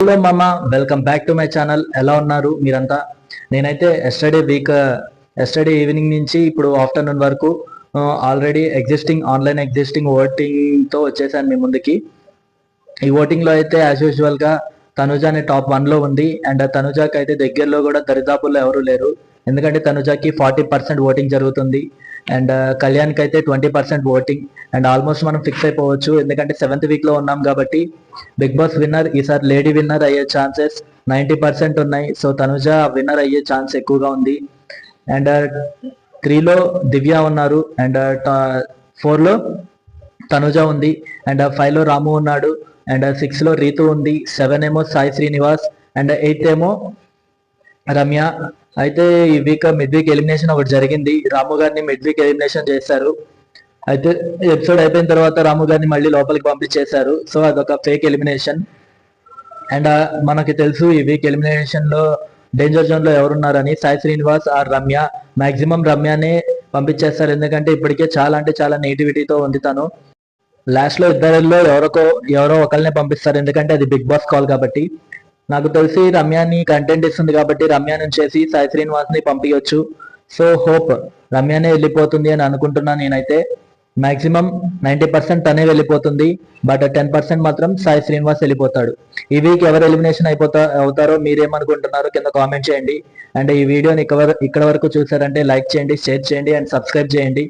Hello మామ, welcome back to my channel. ఎలా ఉన్నారు మీరంతా? నేనైతే ఎస్టర్డే ఈవినింగ్ నుంచి ఇప్పుడు ఆఫ్టర్నూన్ వరకు ఆల్రెడీ ఆన్లైన్ ఎగ్జిస్టింగ్ ఓటింగ్తో వచ్చేసాను మీ ముందుకి. ఈ ఓటింగ్లో అయితే యాజ్ యూజువల్గా తనుజాని టాప్ 1లో ఉంది. అండ్ తనుజాకి అయితే దగ్గరలో కూడా దరిదాపుల్లో ఎవరు లేరు, ఎందుకంటే తనుజాకి 40% ఓటింగ్ జరుగుతుంది అండ్ కళ్యాణ్కి అయితే 20% ఓటింగ్. అండ్ ఆల్మోస్ట్ మనం ఫిక్స్ అయిపోవచ్చు, ఎందుకంటే 7th వీక్లో ఉన్నాం కాబట్టి బిగ్ బాస్ విన్నర్ ఈసారి లేడీ విన్నర్ అయ్యే ఛాన్సెస్ 90% ఉన్నాయి. సో తనుజ విన్నర్ అయ్యే ఛాన్స్ ఎక్కువగా ఉంది. అండ్ 3లో దివ్య ఉన్నారు, అండ్ 4లో తనుజ ఉంది, అండ్ 5లో రాము ఉన్నాడు, అండ్ 6లో రీతు ఉంది, 7 ఏమో సాయి శ్రీనివాస్, అండ్ 8 ఏమో రమ్య. అయితే ఈ వీక్ మిడ్ వీక్ ఎలిమినేషన్ ఒకటి జరిగింది, రాము గారిని మిడ్ వీక్ ఎలిమినేషన్ చేశారు. అయితే ఎపిసోడ్ అయిపోయిన తర్వాత రాము గారిని మళ్ళీ లోపలికి పంపించేశారు. సో అదొక ఫేక్ ఎలిమినేషన్. అండ్ మనకి తెలుసు ఈ వీక్ ఎలిమినేషన్ లో డేంజర్ జోన్ లో ఎవరున్నారని, సాయి శ్రీనివాస్ ఆర్ రమ్య. మాక్సిమం రమ్యనే పంపించేస్తారు, ఎందుకంటే ఇప్పటికే చాలా అంటే చాలా నెగిటివిటీతో ఉంది తను. లాస్ట్ లో ఇద్దరిలో ఎవరో ఒకరినే పంపిస్తారు, ఎందుకంటే అది బిగ్ బాస్ కాల్ కాబట్టి. నాకు తెలిసి రమ్యాని కంటెంట్ ఇస్తుంది కాబట్టి రమ్య నుంచేసి సాయి శ్రీనివాస్ ని పంపించవచ్చు. సో హోప్ రమ్యనే వెళ్ళిపోతుంది అని అనుకుంటున్నాను నేనైతే. మాక్సిమం 90% తనే వెళ్ళిపోతుంది, బట్ 10% మాత్రం సాయి శ్రీనివాస్ వెళ్ళిపోతాడు. ఈ వీక్ ఎవరు ఎలిమినేషన్ అవుతారో మీరేమనుకుంటున్నారో కింద కామెంట్ చేయండి. అండ్ ఈ వీడియోని ఇక్కడ వరకు చూసారంటే లైక్ చేయండి, షేర్ చేయండి అండ్ సబ్స్క్రైబ్ చేయండి.